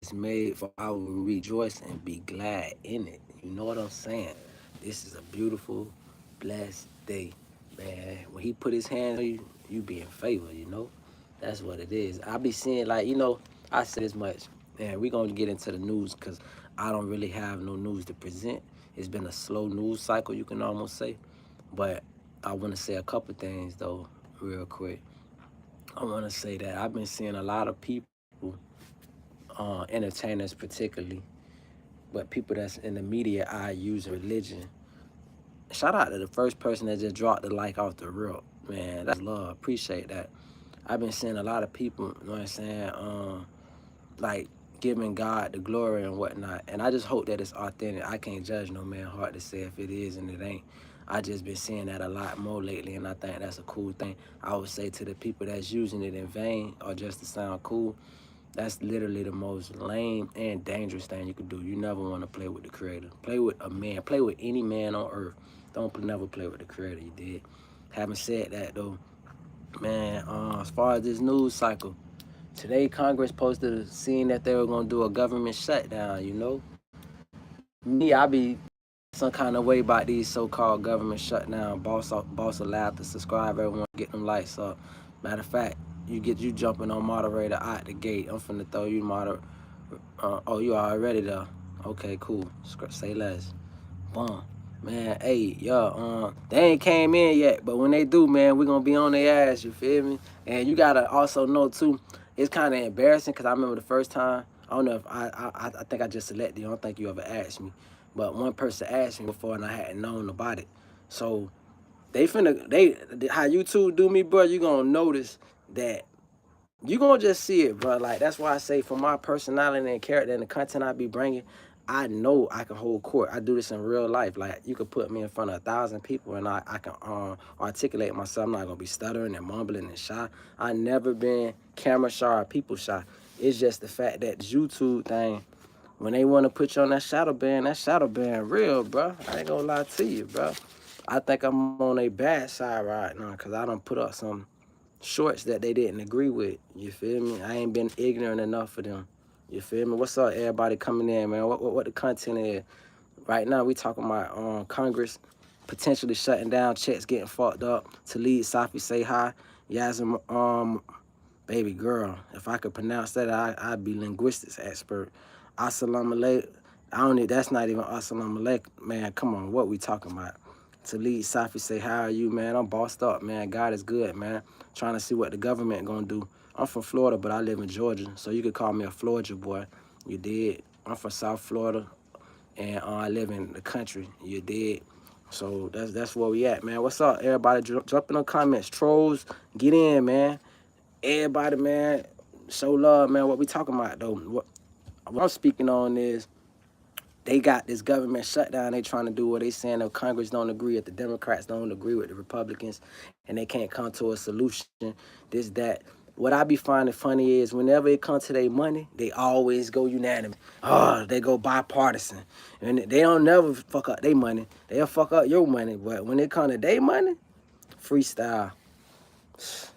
It's made for I will rejoice and be glad in it. You know what I'm saying? This is a beautiful, blessed day, man. When he put his hands on you, you be in favor, you know? That's what it is. I be seeing, like, I say this much, and we going to get into the news because I don't really have no news to present. It's been a slow news cycle, you can almost say. But I want to say a couple things, though, real quick. I want to say that I've been seeing a lot of people, entertainers particularly, but people that's in the media eye using religion. Shout out to the first person that just dropped the like off the rip. Man, that's love. Appreciate that. I've been seeing a lot of people, you know what I'm saying, like giving God the glory and whatnot. And I just hope that it's authentic. I can't judge no man heart to say if it is and it ain't. I just been seeing that a lot more lately, and I think that's a cool thing. I would say to the people that's using it in vain or just to sound cool, that's literally the most lame and dangerous thing you could do. You never want to play with the creator. Play with a man. Play with any man on earth. Don't never play with the creator, you did. Having said that, though, man, as far as this news cycle, today Congress posted a scene that they were going to do a government shutdown, you know? Me, I be some kind of way about these so-called government shutdown. Boss allowed to subscribe, everyone get them lights up. Matter of fact, you jumping on moderator out the gate. I'm finna throw you oh, you already there. Okay, cool. Say less. Boom. Man, hey, y'all, they ain't came in yet, but when they do, man, we gonna be on their ass, you feel me? And you gotta also know, too, it's kind of embarrassing, because I remember the first time, I don't know if I think I just selected you, I don't think you ever asked me, but one person asked me before, and I hadn't known about it. So, how YouTube do me, bro, you gonna notice that you gonna just see it, bro. Like, that's why I say, for my personality and character and the content I be bringing, I know I can hold court. I do this in real life. Like, you could put me in front of 1,000 people and I can articulate myself. I'm not gonna be stuttering and mumbling and shy. I never been camera shy or people shy. It's just the fact that this YouTube thing, when they want to put you on that shadow band real, bro. I ain't gonna lie to you, bro. I think I'm on a bad side right now because I don't put up some shorts that they didn't agree with. You feel me? I ain't been ignorant enough for them. You feel me? What's up, everybody coming in, man? What the content is? Right now, we talking about Congress potentially shutting down, checks getting fucked up. Talib Safi say hi. Yasm, baby girl. If I could pronounce that, I'd be linguistics expert. Assalamu alaikum. I don't need, that's not even assalamu alaikum. Man, come on, what we talking about? Talib Safi say, how are you, man? I'm bossed up, man. God is good, man. Trying to see what the government gonna do. I'm from Florida, but I live in Georgia, so you could call me a Florida boy. You did. I'm from South Florida, and I live in the country. You did. So that's where we at, man. What's up, everybody? Drop in the comments. Trolls, get in, man. Everybody, man, show love, man. What we talking about, though? What I'm speaking on is they got this government shutdown they trying to do where they saying the Congress don't agree, if the Democrats don't agree with the Republicans, and they can't come to a solution, this, that. What I be finding funny is whenever it comes to their money, they always go unanimous. Oh, they go bipartisan. And they don't never fuck up their money. They'll fuck up your money. But when it comes to their money, freestyle.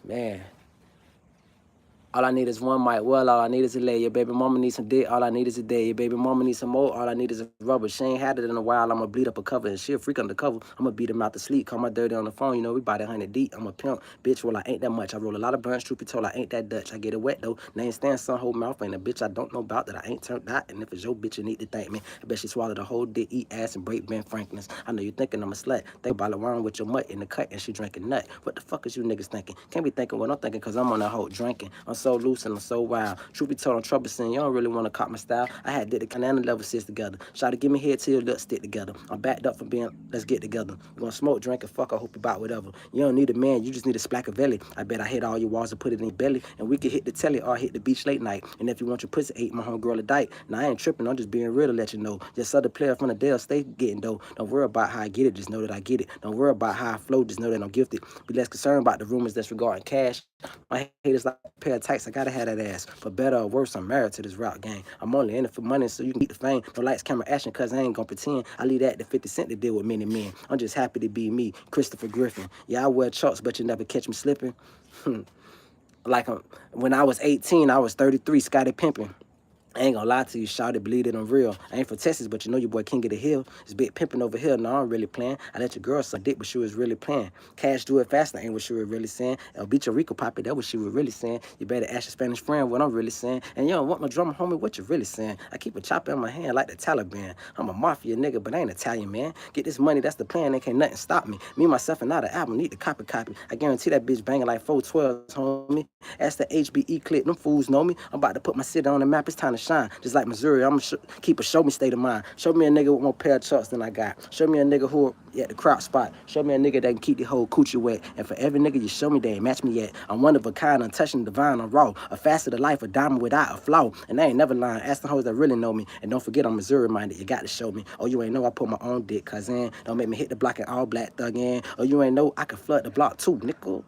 Man, all I need is one mic. Well, all I need is a lay. Your baby mama needs some dick. All I need is a day. Your baby mama needs some more. All I need is a rubber. She ain't had it in a while. I'ma bleed up a cover and she a freak under cover. I'ma beat him out to sleep. Call my dirty on the phone. You know, we buy that 100 deep. I'm a pimp. Bitch, well, I ain't that much. I roll a lot of burns. Truth be told, I ain't that Dutch. I get it wet, though. Name stand sun, whole mouth. Ain't a bitch I don't know about that I ain't turned out. And if it's your bitch, you need to thank me. I bet she swallowed the whole dick, eat ass, and break Ben Franklin's. I know you thinking I'm a slut. Think about it around with your mutt in the cut and she drinking nut. What the fuck is you niggas thinking? Can't be thinking what I'm thinking because I'm on that hoe drinking. I'm so loose and I'm so wild. Truth be told, I'm troublesome. You don't really want to cop my style. I had did the Canana level six together. Try to give me head till your lips stick together. I'm backed up from being, let's get together. You want to smoke, drink, and fuck, I hope about whatever. You don't need a man, you just need a splackavelli. I bet I hit all your walls and put it in your belly. And we can hit the telly or hit the beach late night. And if you want your pussy ate, my homegirl a dyke. Now I ain't tripping, I'm just being real to let you know. Just other player from the Dale State getting dough. Don't worry about how I get it, just know that I get it. Don't worry about how I flow, just know that I'm gifted. Be less concerned about the rumors that's regarding cash. My haters like a pair of tights, I gotta have that ass. For better or worse, I'm married to this rap game. I'm only in it for money so you can get the fame. No lights, camera, action, cause I ain't gonna pretend. I leave that to 50 Cent to deal with many men. I'm just happy to be me, Christopher Griffin. Yeah, I wear chucks, but you never catch me slipping. like when I was 18, I was 33, Scotty pimping. I ain't gonna lie to you, shout it, believe it, I'm real. I ain't from Texas, but you know your boy King of the Hill. It's big pimping over here. No, I'm really playing. I let your girl suck dick, but she was really playing. Cash do it faster, ain't what she was really saying. El Bicho Rico Poppy, that what she was really saying. You better ask your Spanish friend what I'm really saying. And you don't want no drummer, homie, what you really saying? I keep a chopper in my hand like the Taliban. I'm a mafia nigga, but I ain't Italian, man. Get this money, that's the plan, ain't can't nothing stop me. Me, myself, and not an album, need to copy. I guarantee that bitch banging like 412s, homie. That's the HBE clip, them fools know me. I'm about to put my city on the map, it's time to shine. Just like Missouri, I'm gonna keep a show me state of mind. Show me a nigga with more pair of chucks than I got. Show me a nigga who at the crop spot. Show me a nigga that can keep the whole coochie wet. And for every nigga you show me, they ain't match me yet. I'm one of a kind, untouching, divine, I'm raw. A facet of life, a diamond without a flaw. And I ain't never lying. Ask the hoes that really know me. And don't forget I'm Missouri minded. You got to show me. Oh, you ain't know I put my own dick, cousin. Don't make me hit the block in all black thuggin'. Oh, you ain't know I can flood the block too, nickel.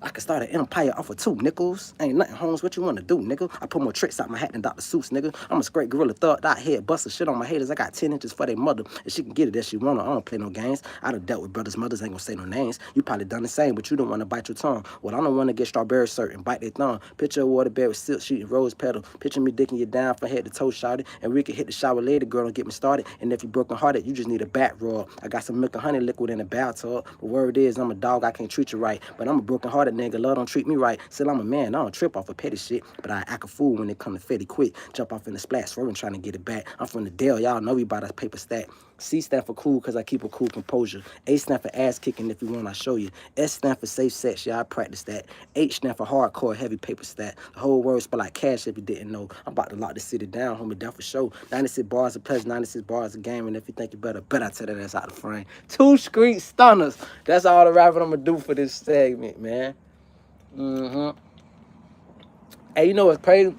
I could start an empire off of 2 nickels. Ain't nothing, Holmes. What you want to do, nigga? I put more tricks out my hat than Dr. Seuss, nigga. I'm a straight gorilla thug, dot head, buster shit on my haters. I got 10 inches for their mother. If she can get it if she want to, I don't play no games. I done dealt with brothers, mothers, ain't gonna say no names. You probably done the same, but you don't want to bite your tongue. Well, I don't want to get strawberry syrup and bite their thumb. Picture a water bed with silk sheet and rose petal. Picture me dicking you down from head to toe, shouted. And we can hit the shower later, girl, don't get me started. And if you broken hearted, you just need a back rub. I got some milk and honey liquid in the bathtub. The word is, I'm a dog, I can't treat you right. But I'm a broken hearted nigga, love don't treat me right. Still, I'm a man, I don't trip off of petty shit. But I act a fool when it come to fetty quick. Jump off in the splash, swerving trying to get it back. I'm from the Dale, y'all know we buy that paper stack. C stand for cool, cause I keep a cool composure. A stand for ass kicking, if you want, I show you. S stand for safe sex, yeah, I practice that. H stand for hardcore, heavy paper stack. The whole word spell like cash if you didn't know. I'm about to lock this city down, homie, down for show. 96 bars of pleasure, 96 bars of game, and if you think you better I tell that ass out of frame. 2 street stunners. That's all the rapping I'm gonna do for this segment, man. Hey, you know what's crazy?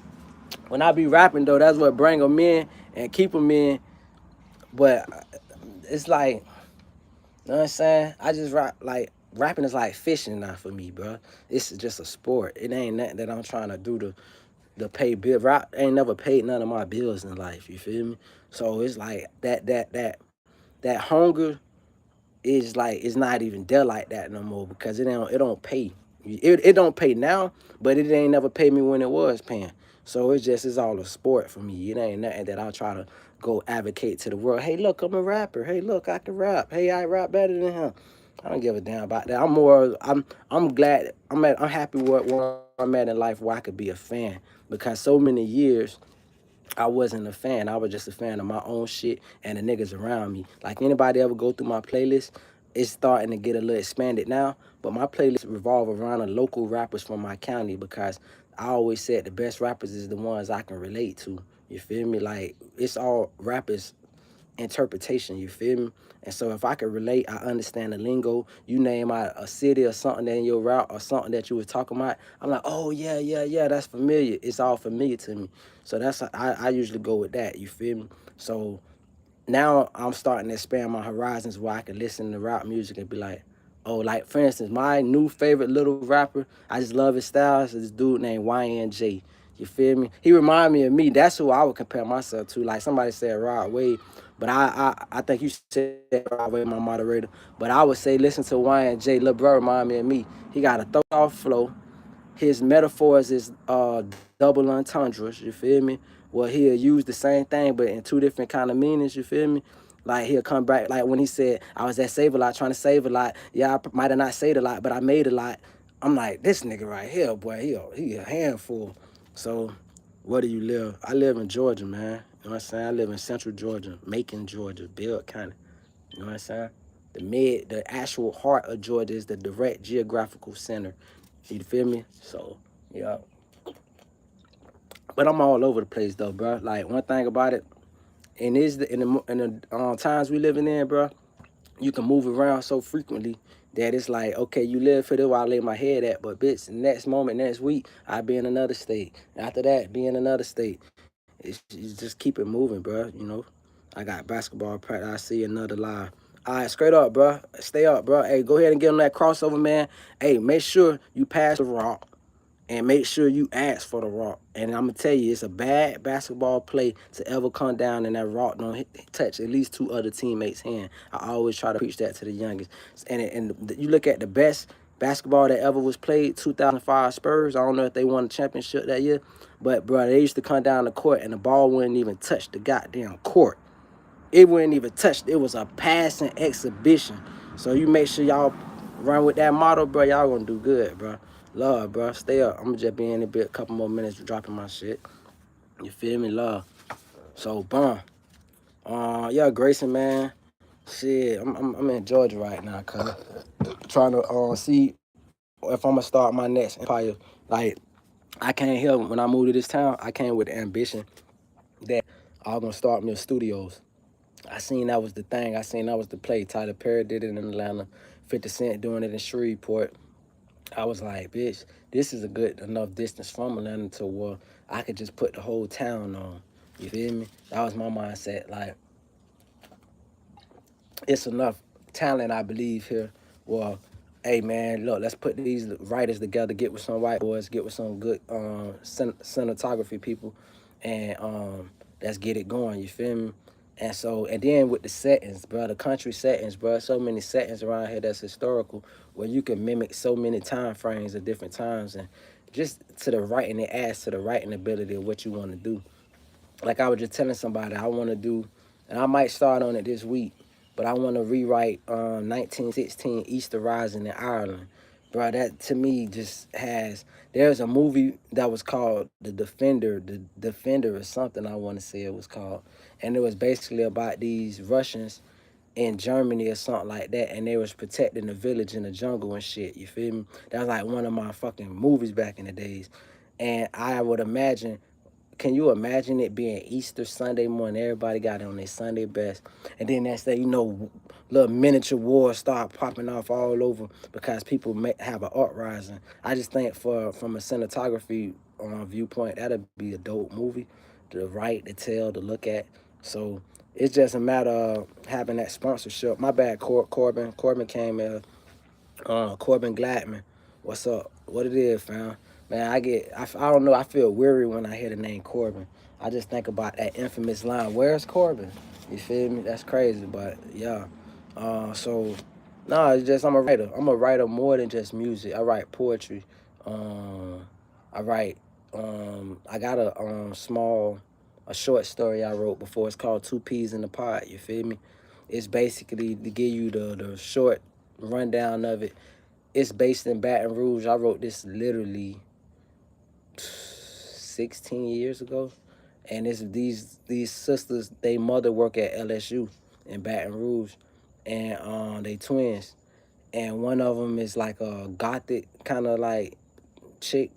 When I be rapping though, that's what bring them in and keep them in. But it's like, you know what I'm saying? I just rap, like, rapping is like fishing now for me, bro. It's just a sport. It ain't nothing that I'm trying to do to pay bills. Rap ain't never paid none of my bills in life, you feel me? So it's like that hunger is like, it's not even there like that no more because it don't pay. It don't pay now, but it ain't never paid me when it was paying. So it's all a sport for me. It ain't nothing that I'll try to go advocate to the world. Hey, look, I'm a rapper. Hey, look, I can rap. Hey, I rap better than him. I don't give a damn about that. I'm glad I'm happy where I'm at in life where I could be a fan because so many years I wasn't a fan. I was just a fan of my own shit and the niggas around me. Like anybody ever go through my playlist, it's starting to get a little expanded now. But my playlist revolve around the local rappers from my county because I always said the best rappers is the ones I can relate to. You feel me? Like it's all rappers interpretation, you feel me? And so if I could relate, I understand the lingo. You name out a city or something that in your route or something that you was talking about, I'm like, oh yeah, that's familiar. It's all familiar to me. So that's I usually go with that, you feel me? So now I'm starting to expand my horizons where I can listen to rap music and be like, oh, like for instance, my new favorite little rapper, I just love his style, is this dude named YNJ. You feel me? He remind me of me. That's who I would compare myself to. Like somebody said Rod Wave, but I think you said Rod Wave, my moderator. But I would say listen to YNJ. Lil bro remind me of me. He got a throw off flow. His metaphors is double entendres, you feel me? Well, he'll use the same thing, but in 2 different kind of meanings, you feel me? Like he'll come back, like when he said, I was at Save a Lot trying to save a lot. Yeah, I might have not saved a lot, but I made a lot. I'm like, this nigga right here, boy, he a handful. So, where do you live? I live in Georgia, man. You know what I'm saying? I live in central Georgia, Macon, Georgia, Bill County. You know what I'm saying? The actual heart of Georgia is the direct geographical center. You feel me? So, yeah. But I'm all over the place though, bro. Like one thing about it, and is the in the times we living in, bro, you can move around so frequently that it's like, okay, you live for this where I lay my head at, but bitch, next moment, next week, I be in another state. After that, be in another state. It's just keep it moving, bro. You know, I got basketball practice. I see another live. All right, straight up, bro. Stay up, bro. Hey, go ahead and get on that crossover, man. Hey, make sure you pass the rock and make sure you ask for the rock. And I'm gonna tell you, it's a bad basketball play to ever come down and that rock don't touch at least 2 other teammates' hand. I always try to preach that to the youngest. And you look at the best basketball that ever was played, 2005 Spurs. I don't know if they won the championship that year, but bro, they used to come down the court and the ball wouldn't even touch the goddamn court. It wouldn't even touch. It was a passing exhibition. So you make sure y'all run with that motto, bro. Y'all gonna do good, bro. Love, bro. Stay up. I'm gonna just be in a bit, a couple more minutes dropping my shit. You feel me? Love. So, boom. Yeah, Grayson, man. Shit, I'm in Georgia right now, cuz. Trying to see if I'm gonna start my next empire. Like, I came here when I moved to this town. I came with the ambition that I was gonna start me a studios. I seen that was the thing. I seen that was the play. Tyler Perry did it in Atlanta. 50 Cent doing it in Shreveport. I was like, bitch, this is a good enough distance from Atlanta to where I could just put the whole town on. You feel me? That was my mindset. Like, it's enough talent, I believe, here. Well, hey, man, look, let's put these writers together, get with some white boys, get with some good cinematography people, and let's get it going, you feel me? And so, and then with the settings, bro, the country settings, bro, so many settings around here that's historical, where you can mimic so many time frames at different times, and just to the writing, it adds to the writing ability of what you want to do. Like I was just telling somebody, I want to do, and I might start on it this week, but I want to rewrite 1916 Easter Rising in Ireland. Bro, that to me just has, there's a movie that was called The Defender or something, I want to say it was called. And it was basically about these Russians in Germany or something like that, and they was protecting the village in the jungle and shit, you feel me? That was like one of my fucking movies back in the days. And I would imagine, can you imagine it being Easter Sunday morning? Everybody got on their Sunday best. And then next day, little miniature wars start popping off all over because people may have an uprising. I just think from a cinematography viewpoint, that'd be a dope movie to write, to tell, to look at. So it's just a matter of having that sponsorship. My bad, Corbin. Corbin came in. Corbin Gladman. What's up? What it is, fam? Man, I don't know, I feel weary when I hear the name Corbin. I just think about that infamous line, where's Corbin? You feel me? That's crazy, but yeah. So, no, it's just, I'm a writer. I'm a writer more than just music. I write poetry. Um, I write, I got a short story I wrote before. It's called Two Peas in the Pod, you feel me? It's basically to give you the short rundown of it. It's based in Baton Rouge. I wrote this literally 16 years ago. And it's these sisters, they mother work at LSU in Baton Rouge. And they twins. And one of them is like a gothic kind of like chick,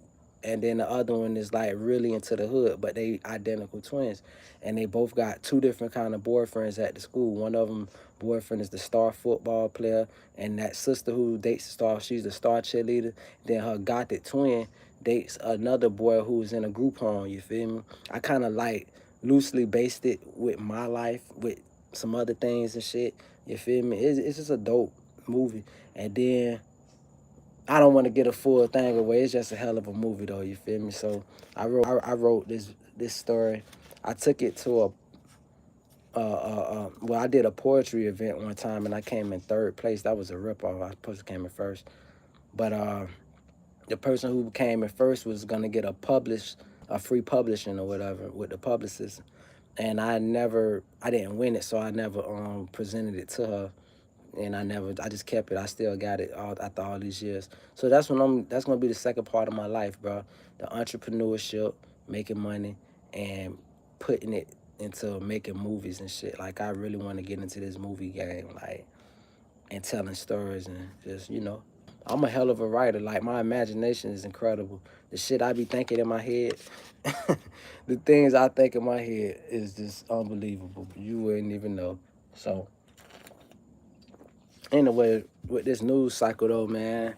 and then the other one is like really into the hood, but they identical twins, and they both got two different kind of boyfriends at the school. One of them boyfriend is the star football player, and that sister who dates the star, she's the star cheerleader. Then her gothic twin dates another boy who's in a group home, you feel me? I kind of like loosely based it with my life, with some other things and shit, you feel me? It's just a dope movie. And then I don't want to get a full thing away. It's just a hell of a movie, though. You feel me? So I wrote this story. I took it to well, I did a poetry event one time and I came in third place. That was a ripoff. I supposed to came in first, but the person who came in first was gonna get a free publishing or whatever with the publicist, and I didn't win it, so I never presented it to her, and I just kept it. I still got it all after all these years. So that's gonna be the second part of my life, bro. The entrepreneurship, making money, and putting it into making movies and shit. Like I really want to get into this movie game, like, and telling stories and just, I'm a hell of a writer. Like my imagination is incredible. The shit I be thinking in my head, the things I think in my head is just unbelievable. You wouldn't even know. So anyway, with this news cycle though, man,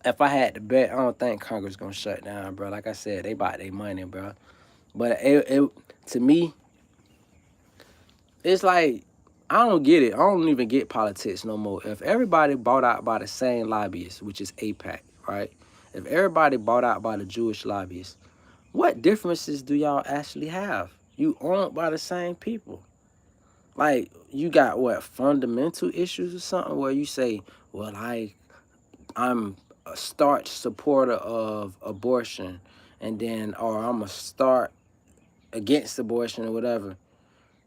if I had to bet, I don't think Congress gonna shut down, bro. Like I said, they bought their money, bro. But it to me, it's like I don't get it. I don't even get politics no more. If everybody bought out by the same lobbyists, which is APAC, right? If everybody bought out by the Jewish lobbyists, what differences do y'all actually have? You owned by the same people. Like you got what fundamental issues or something where you say, well, I'm a staunch supporter of abortion, and then, or I'm a start against abortion or whatever.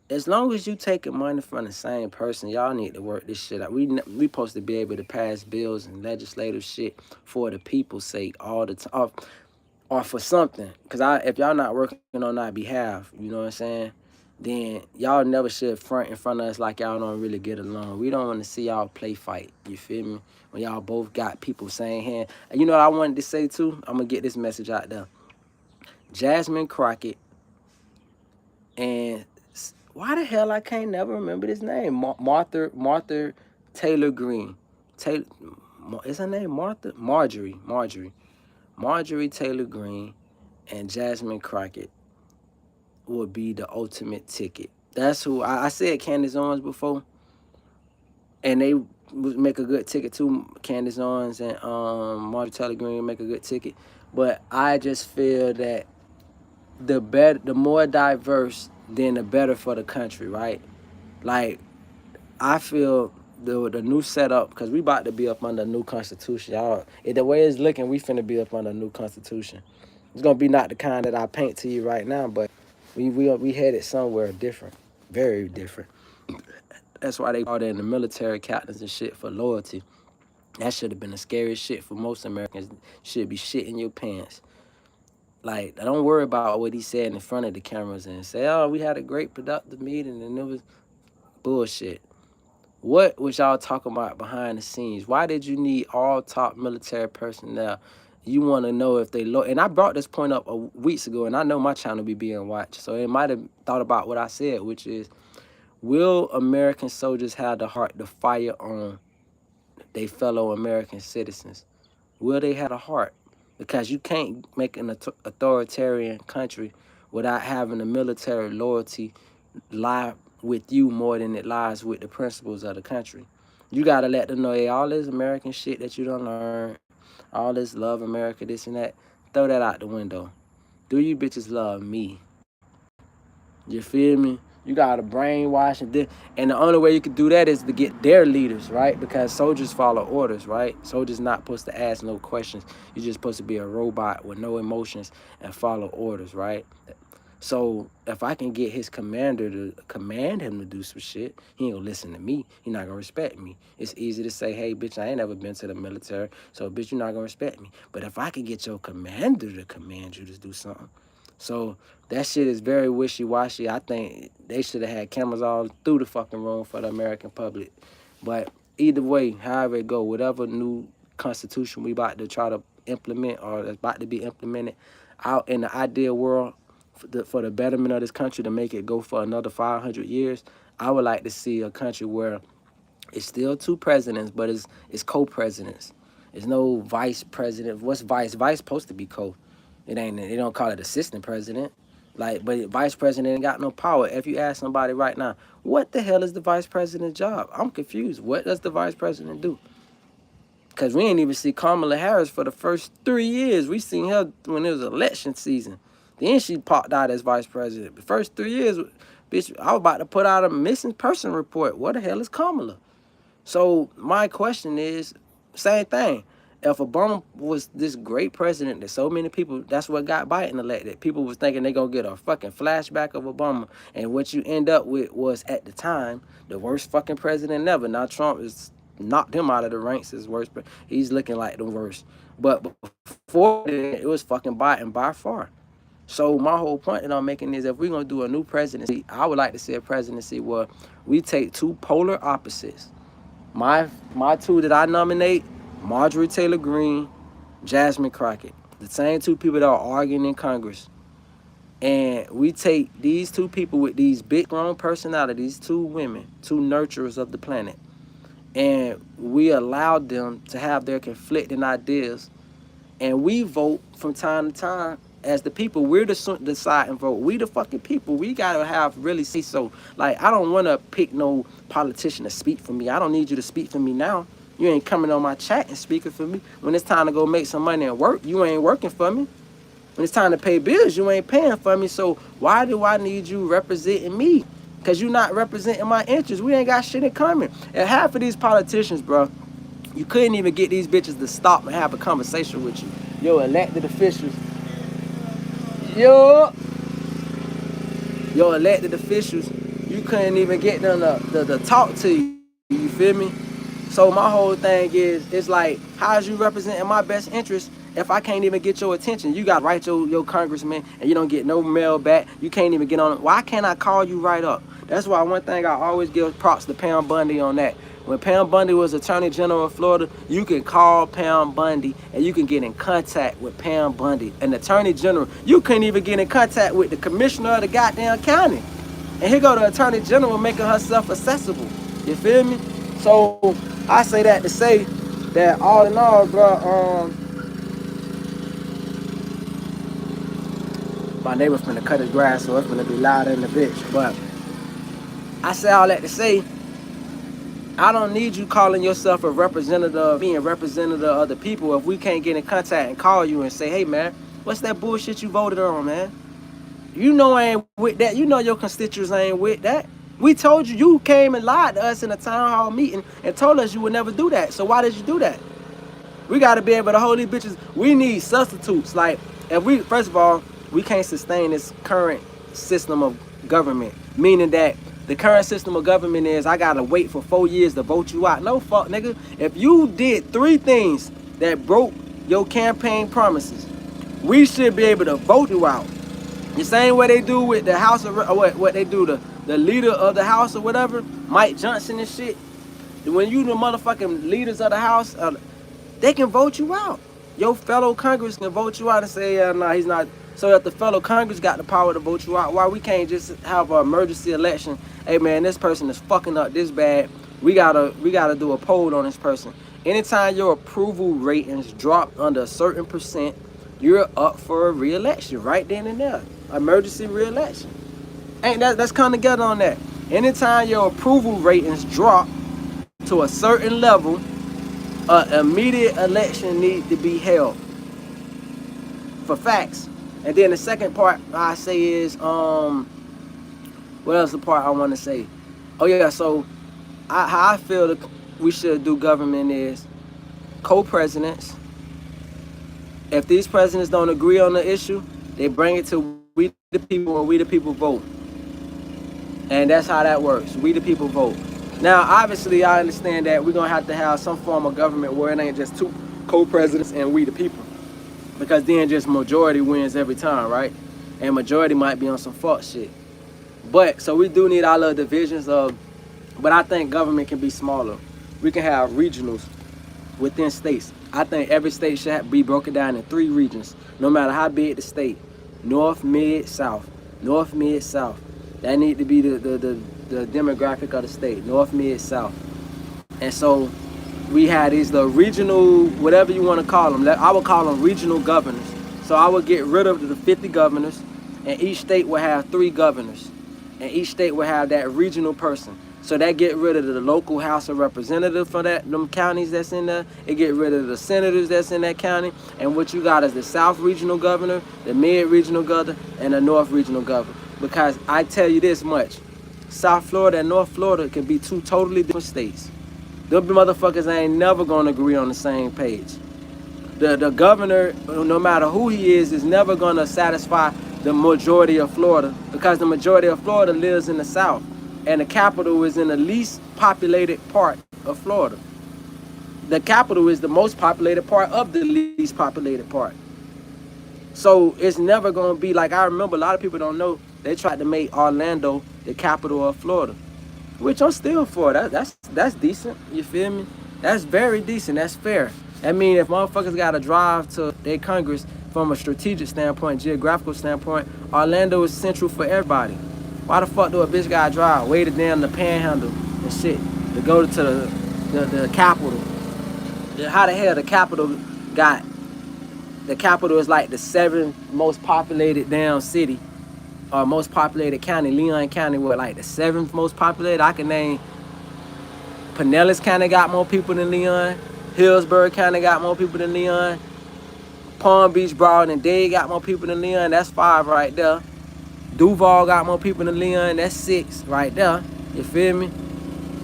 As long as you taking money from the same person, y'all need to work this shit out. We supposed to be able to pass bills and legislative shit for the people's sake all the time, or for something. Cause if y'all not working on our behalf, you know what I'm saying, then y'all never should front in front of us like y'all don't really get along. We don't want to see y'all play fight. You feel me? When y'all both got people saying hand. And you know what I wanted to say too? I'm gonna get this message out there. Jasmine Crockett and why the hell I can't never remember this name? Martha Taylor Greene. Taylor, is her name Martha? Marjorie Taylor Greene and Jasmine Crockett would be the ultimate ticket. That's who I said Candace Owens before, and they would make a good ticket too. Candace Owens and Marjorie Taylor Greene make a good ticket, but I just feel that the more diverse, then the better for the country, right? Like I feel the new setup, because we about to be up under a new constitution, y'all. The way it's looking, we finna be up under a new constitution. It's gonna be not the kind that I paint to you right now, but we headed somewhere different, very different. That's why they brought in the military captains and shit for loyalty. That should have been the scariest shit for most Americans. Should be shit in your pants. Like, don't worry about what he said in front of the cameras and say, oh, we had a great productive meeting and it was bullshit. What was y'all talking about behind the scenes? Why did you need all top military personnel? You want to know if they and I brought this point up weeks ago, and I know my channel be being watched, so it might have thought about what I said, which is, will American soldiers have the heart to fire on their fellow American citizens? Will they have a heart? Because you can't make an authoritarian country without having the military loyalty lie with you more than it lies with the principles of the country. You got to let them know, hey, all this American shit that you done learned, all this love America, this and that, throw that out the window. Do you bitches love me? You feel me? You got to brainwash and the only way you can do that is to get their leaders, right? Because soldiers follow orders, right? Soldiers not supposed to ask no questions. You're just supposed to be a robot with no emotions and follow orders, right? So if I can get his commander to command him to do some shit, he ain't gonna listen to me. He not gonna respect me. It's easy to say, hey, bitch, I ain't never been to the military, so bitch, you're not gonna respect me. But if I can get your commander to command you to do something, so that shit is very wishy-washy. I think they should have had cameras all through the fucking room for the American public. But either way, however it go, whatever new constitution we about to try to implement or that's about to be implemented out in the ideal world, for the betterment of this country, to make it go for another 500 years, I would like to see a country where it's still two presidents, but it's co-presidents. There's no vice president. What's vice? Vice supposed to be co. It ain't. They don't call it assistant president. Like, but vice president ain't got no power. If you ask somebody right now, what the hell is the vice president's job? I'm confused. What does the vice president do? Because we ain't even see Kamala Harris for the first 3 years. We seen her when it was election season. Then she popped out as vice president. The first 3 years, bitch, I was about to put out a missing person report. What the hell is Kamala? So my question is, same thing. If Obama was this great president that so many people, that's what got Biden elected. People was thinking they gonna get a fucking flashback of Obama. And what you end up with was, at the time, the worst fucking president ever. Now Trump is knocked him out of the ranks as worst. He's looking like the worst. But before it was fucking Biden by far. So my whole point that I'm making is, if we're gonna do a new presidency, I would like to see a presidency where we take two polar opposites. My two that I nominate, Marjorie Taylor Greene, Jasmine Crockett, the same two people that are arguing in Congress. And we take these two people with these big grown personalities, two women, two nurturers of the planet, and we allowed them to have their conflicting ideas, and we vote from time to time as the people. We're the decide and vote. We the fucking people. We gotta have really say so. Like, I don't want to pick no politician to speak for me. I don't need you to speak for me now. You ain't coming on my chat and speaking for me. When it's time to go make some money and work, you ain't working for me. When it's time to pay bills, you ain't paying for me. So why do I need you representing me? Because you not representing my interests. We ain't got shit in common. And half of these politicians, bro, You couldn't even get these bitches to stop and have a conversation with you. Your elected officials, yo, your elected officials, you couldn't even get them to talk to you. You feel me? So my whole thing is, it's like, how is you representing my best interest if I can't even get your attention? You got to write your congressman and you don't get no mail back. You can't even get on it. Why can't I call you right up? That's why one thing I always give props to Pam Bundy on that. When Pam Bundy was Attorney General of Florida, you can call Pam Bundy and you can get in contact with Pam Bundy, an Attorney General. You couldn't even get in contact with the commissioner of the goddamn county. And here go the Attorney General making herself accessible. You feel me? So I say that to say that all in all, bro, my neighbor's finna cut his grass, so it's finna be louder in the bitch. But I say all that to say, I don't need you calling yourself a representative, being a representative of the people, if we can't get in contact and call you and say, hey man, what's that bullshit you voted on, man? You know I ain't with that. You know your constituents ain't with that. We told you, you came and lied to us in a town hall meeting and told us you would never do that. So why did you do that? We got to be able to hold these bitches. We need substitutes. Like, if we, first of all, we can't sustain this current system of government, meaning that the current system of government is, I got to wait for 4 years to vote you out. No, fuck, nigga. If you did 3 things that broke your campaign promises, we should be able to vote you out. The same way they do with the House of, or what they do, the leader of the House or whatever, Mike Johnson and shit. When you the motherfucking leaders of the House, they can vote you out. Your fellow Congress can vote you out and say, nah, he's not. So if the fellow Congress got the power to vote you out, why we can't just have an emergency election? Hey man, this person is fucking up this bad. We gotta do a poll on this person. Anytime your approval ratings drop under a certain percent, you're up for a re-election right then and there. Emergency re-election. Ain't that, let's come together on that. Anytime your approval ratings drop to a certain level, an immediate election needs to be held for facts. And then the second part I say is, what else the part I want to say? Oh yeah, so how I feel that we should do government is co-presidents. If these presidents don't agree on the issue, they bring it to we the people, and we the people vote. And that's how that works. We the people vote. Now, obviously, I understand that we're going to have some form of government where it ain't just 2 co-presidents and we the people. Because then just majority wins every time, right? And majority might be on some fuck shit. But, so we do need our little divisions of, but I think government can be smaller. We can have regionals within states. I think every state should be broken down in 3 regions, no matter how big the state. North, mid, south. North, mid, south. That need to be the demographic of the state. North, mid, south. And so we had these the regional, whatever you want to call them. I would call them regional governors. So I would get rid of the 50 governors, and each state would have 3 governors. And each state would have that regional person. So that get rid of the local House of Representatives for them counties that's in there. It get rid of the senators that's in that county. And what you got is the South Regional Governor, the Mid Regional Governor, and the North Regional Governor. Because I tell you this much, South Florida and North Florida can be 2 totally different states. Them motherfuckers ain't never gonna agree on the same page. The governor, no matter who he is never gonna satisfy the majority of Florida, because the majority of Florida lives in the South. And the capital is in the least populated part of Florida. The capital is the most populated part of the least populated part. So it's never going to be like, I remember a lot of people don't know, they tried to make Orlando the capital of Florida, which I'm still for. That's decent, you feel me? That's very decent, that's fair. I mean, if motherfuckers got to drive to their Congress from a strategic standpoint, geographical standpoint, Orlando is central for everybody. Why the fuck do a bitch gotta drive way down the panhandle and shit to go to the capital? How the hell the capital got, the capital is like the 7th most populated damn city, or most populated county. Leon County was like the 7th most populated. I can name Pinellas County got more people than Leon. Hillsborough County got more people than Leon. Palm Beach, Broward, and Dade got more people than Leon. That's 5 right there. Duval got more people than Leon. That's 6 right there. You feel me?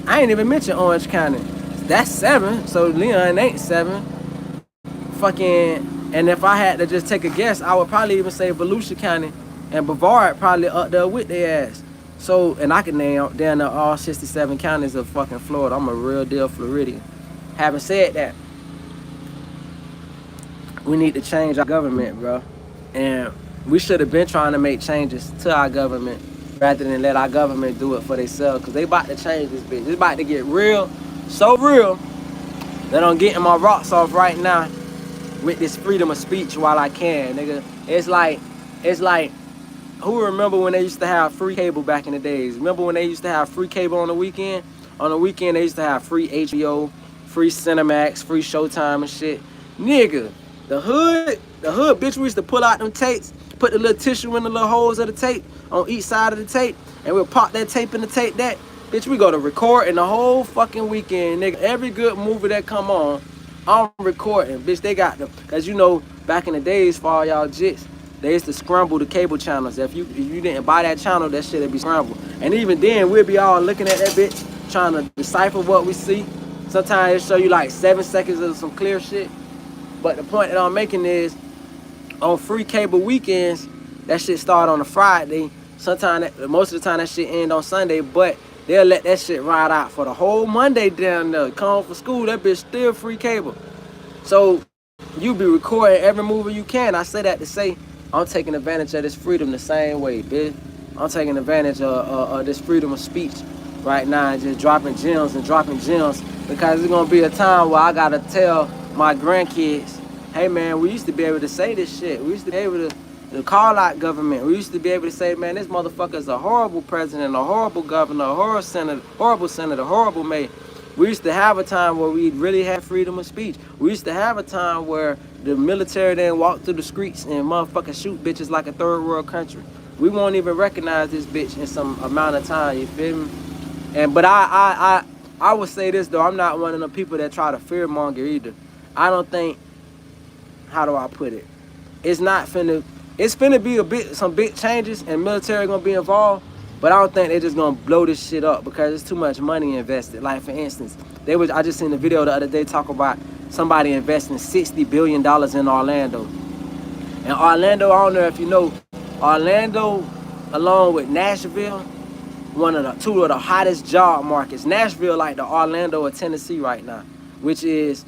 I ain't even mentioned Orange County. that's 7. So Leon ain't 7. Fucking, and if I had to just take a guess, I would probably even say Volusia County and Brevard probably up there with their ass. So, and I can name down to all 67 counties of fucking Florida. I'm a real deal Floridian. Having said that, we need to change our government, bro. And we should have been trying to make changes to our government rather than let our government do it for themselves. Because they about to change this bitch. It's about to get real, so real, that I'm getting my rocks off right now with this freedom of speech while I can, nigga. It's like, who remember when they used to have free cable back in the days? Remember when they used to have free cable on the weekend? On the weekend, they used to have free HBO, free Cinemax, free Showtime and shit. Nigga, the hood, bitch, we used to pull out them tapes, put the little tissue in the little holes of the tape on each side of the tape, and we'll pop that tape in the tape that. Bitch, we go to recording the whole fucking weekend, nigga. Every good movie that come on, I'm recording. Bitch, they got them. Cause you know, back in the days for all y'all jits, they used to scramble the cable channels. If you didn't buy that channel, that shit'd be scrambled. And even then, we'd be all looking at that bitch, trying to decipher what we see. Sometimes it show you like 7 seconds of some clear shit. But the point that I'm making is, on free cable weekends, that shit start on a Friday. Sometimes, most of the time, that shit end on Sunday. But they'll let that shit ride out for the whole Monday down there. Come home from school, that bitch still free cable. So you be recording every movie you can. I say that to say I'm taking advantage of this freedom the same way, bitch. I'm taking advantage of this freedom of speech right now and just dropping gems because it's gonna be a time where I gotta tell my grandkids, hey man, we used to be able to say this shit. We used to be able to call out government. We used to be able to say, man, this motherfucker's a horrible president, a horrible governor, a horrible senator, horrible mayor. We used to have a time where we really had freedom of speech. We used to have a time where the military didn't walk through the streets and motherfucking shoot bitches like a third world country. We won't even recognize this bitch in some amount of time, you feel me? But I would say this though, I'm not one of the people that try to fearmonger either. I don't think, how do I put it? It's finna be some big changes and military gonna be involved. But I don't think they're just gonna blow this shit up because there's too much money invested. Like for instance, I just seen a video the other day talk about somebody investing $60 billion in Orlando. And Orlando, I don't know if you know, Orlando along with Nashville, two of the hottest job markets. Nashville like the Orlando of Tennessee right now, which is,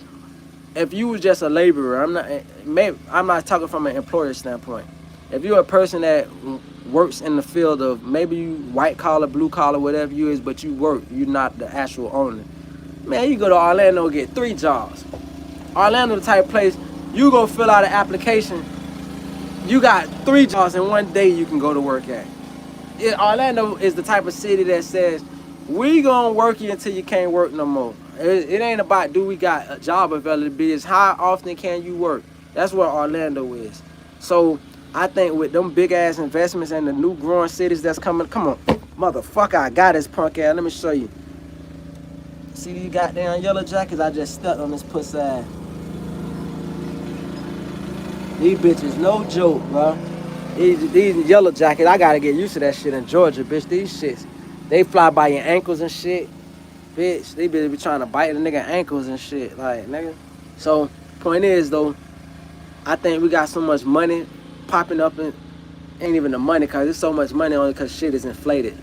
if you was just a laborer, I'm not talking from an employer standpoint. If you're a person that works in the field of, maybe you white collar, blue collar, whatever you is, but you work, you're not the actual owner. Man, you go to Orlando and get 3 jobs. Orlando the type of place, you go fill out an application, you got 3 jobs in one day you can go to work at. Orlando is the type of city that says, we gonna work you until you can't work no more. It ain't about do we got a job availability, it's how often can you work. That's what Orlando is. So I think with them big ass investments and the new growing cities that's coming, come on, motherfucker, I got his punk ass. Let me show you. See these goddamn yellow jackets? I just stuck on this pussy ass. These bitches, no joke, bro. These yellow jackets, I gotta get used to that shit in Georgia, bitch. These shits, they fly by your ankles and shit. Bitch, they be trying to bite the nigga ankles and shit, like, nigga. So, point is, though, I think we got so much money popping up, and ain't even the money, because there's so much money only because shit is inflated.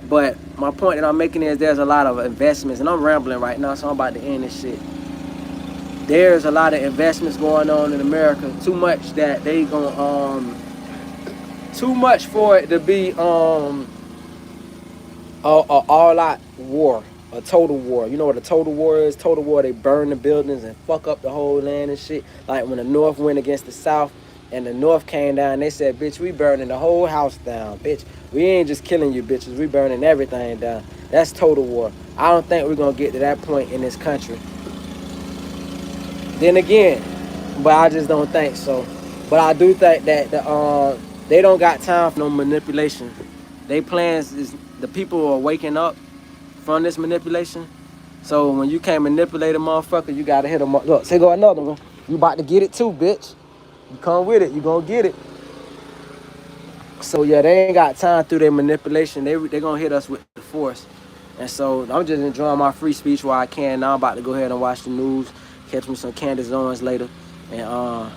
But my point that I'm making is there's a lot of investments, and I'm rambling right now, so I'm about to end this shit. There's a lot of investments going on in America, too much that they gonna, too much for it to be a all-out war, a total war. You know what a total war is? Total war, they burn the buildings and fuck up the whole land and shit. Like when the North went against the South and the North came down, they said, bitch, we burning the whole house down, bitch. We ain't just killing you, bitches. We burning everything down. That's total war. I don't think we're going to get to that point in this country. Then again, but I just don't think so. But I do think that they don't got time for no manipulation. They plans is the people are waking up from this manipulation. So when you can't manipulate a motherfucker, you gotta hit them up. Look, say go another one. You about to get it too, bitch. You come with it, you gonna get it. So yeah, they ain't got time through their manipulation. They gonna hit us with the force. And so I'm just enjoying my free speech while I can. Now I'm about to go ahead and watch the news, catch me some Candace Owens later. And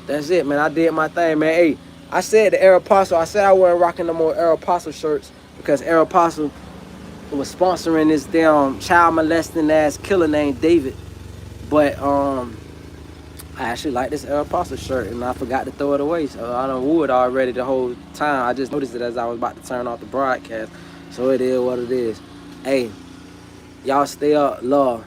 that's it, man. I did my thing, man. Hey, I said the Aeropostale, I said I wasn't rocking no more Aeropostale shirts because Aeropostale was sponsoring this damn child molesting ass killer named David. But I actually like this Aeropostale shirt and I forgot to throw it away. So I done wore it already the whole time. I just noticed it as I was about to turn off the broadcast. So it is what it is. Hey, y'all stay up, love.